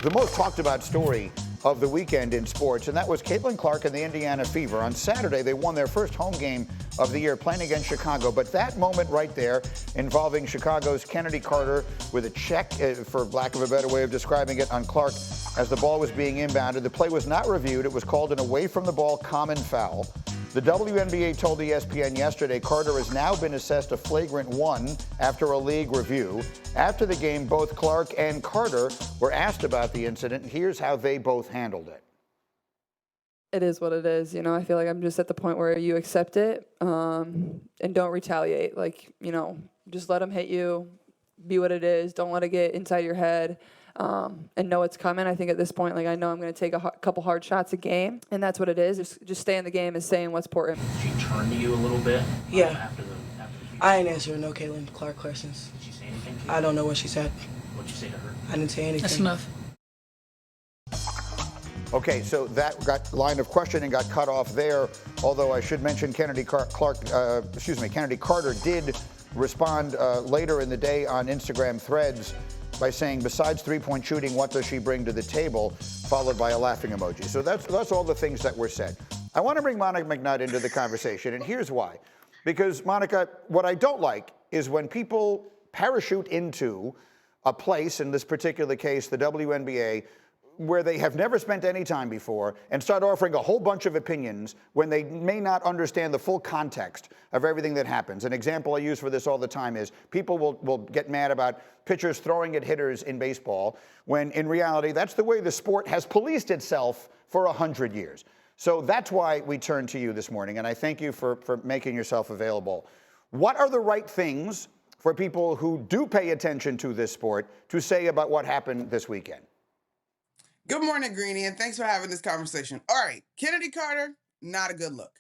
the most talked about story of the weekend in sports, and that was Caitlin Clark and the Indiana Fever. On Saturday, they won their first home game of the year playing against Chicago, but that moment right there involving Chicago's Chennedy Carter with a check, for lack of a better way of describing it, on Clark as the ball was being inbounded. The play was not reviewed. It was called an away from the ball common foul. The WNBA told ESPN yesterday Carter has now been assessed a flagrant 1 after a league review. After the game, both Clark and Carter were asked about the incident. Here's how they both handled it. It is what it is. You know, I feel like I'm just at the point where you accept it and don't retaliate. Like, you know, just let them hit you, be what it is. Don't let it get inside your head. And know it's coming. I think at this point, like, I know I'm going to take a couple hard shots a game, and that's what it is. Just stay in the game is saying what's important. She turned to you a little bit. Yeah. After the I ain't answering no Caitlin Clark questions. Did she say anything to you? I don't know what she said. What'd you say to her? I didn't say anything. That's enough. Okay, so that line of questioning got cut off there. Although I should mention Kennedy Carter did respond later in the day on Instagram Threads by saying, besides three-point shooting, what does she bring to the table? Followed by a laughing emoji. So that's all the things that were said. I want to bring Monica McNutt into the conversation, and here's why. Because, Monica, what I don't like is when people parachute into a place, in this particular case, the WNBA, where they have never spent any time before and start offering a whole bunch of opinions when they may not understand the full context of everything that happens. An example I use for this all the time is people will get mad about pitchers throwing at hitters in baseball, when in reality, that's the way the sport has policed itself for 100 years. So that's why we turn to you this morning, and I thank you for making yourself available. What are the right things for people who do pay attention to this sport to say about what happened this weekend? Good morning, Greenie, and thanks for having this conversation. All right, Chennedy Carter, not a good look.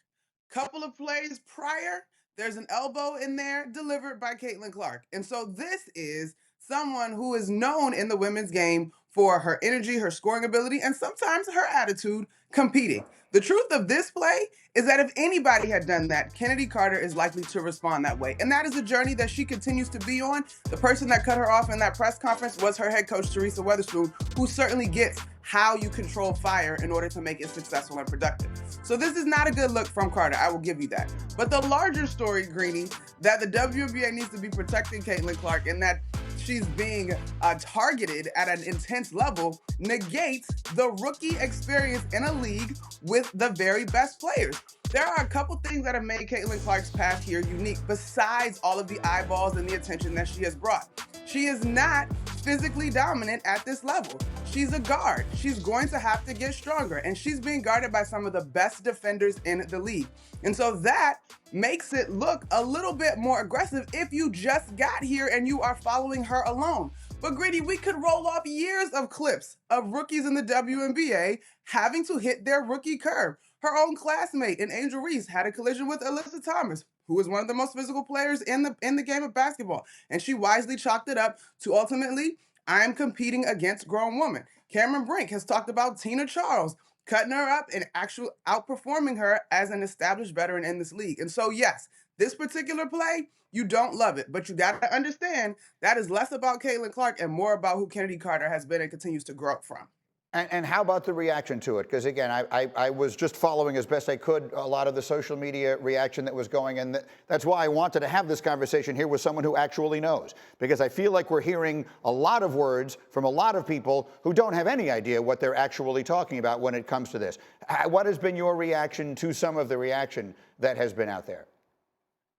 Couple of plays prior, there's an elbow in there delivered by Caitlin Clark. And so this is someone who is known in the women's game for her energy, her scoring ability, and sometimes her attitude competing. The truth of this play is that if anybody had done that, Chennedy Carter is likely to respond that way. And that is a journey that she continues to be on. The person that cut her off in that press conference was her head coach, Teresa Weatherspoon, who certainly gets how you control fire in order to make it successful and productive. So this is not a good look from Carter, I will give you that. But the larger story, Greenie, that the WNBA needs to be protecting Caitlin Clark and that she's being targeted at an intense level negates the rookie experience in a league with the very best players. There are a couple things that have made Caitlin Clark's path here unique besides all of the eyeballs and the attention that she has brought. She is not physically dominant at this level. She's a guard. She's going to have to get stronger, and she's being guarded by some of the best defenders in the league. And so that makes it look a little bit more aggressive if you just got here and you are following her alone. But Greenie, we could roll off years of clips of rookies in the WNBA having to hit their rookie curve. Her own classmate in Angel Reese had a collision with Alyssa Thomas, who is one of the most physical players in the game of basketball. And she wisely chalked it up to ultimately, I'm competing against grown women. Cameron Brink has talked about Tina Charles cutting her up and actually outperforming her as an established veteran in this league. And so, yes, this particular play, you don't love it, but you got to understand that is less about Caitlin Clark and more about who Chennedy Carter has been and continues to grow up from. And how about the reaction to it? Because again, I was just following as best I could a lot of the social media reaction that was going, and that's why I wanted to have this conversation here with someone who actually knows. Because I feel like we're hearing a lot of words from a lot of people who don't have any idea what they're actually talking about when it comes to this. What has been your reaction to some of the reaction that has been out there?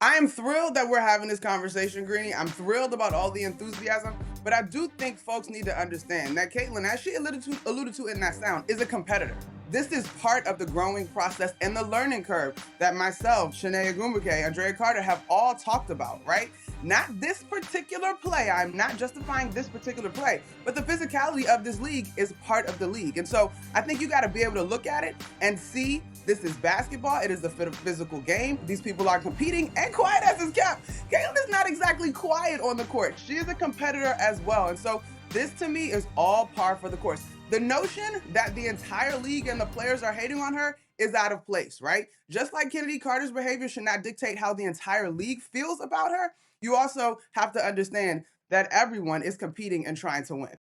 I am thrilled that we're having this conversation, Greenie. I'm thrilled about all the enthusiasm, but I do think folks need to understand that Caitlin, as she alluded to in that sound, is a competitor. This is part of the growing process and the learning curve that myself, Shanae Agumbuke, Andrea Carter have all talked about, right? Not this particular play. I'm not justifying this particular play, but the physicality of this league is part of the league. And so I think you got to be able to look at it and see this is basketball. It is a physical game. These people are competing, and quiet as is kept. Caitlin is not exactly quiet on the court. She is a competitor as well. And so this to me is all par for the course. The notion that the entire league and the players are hating on her is out of place, right? Just like Chennedy Carter's behavior should not dictate how the entire league feels about her, you also have to understand that everyone is competing and trying to win.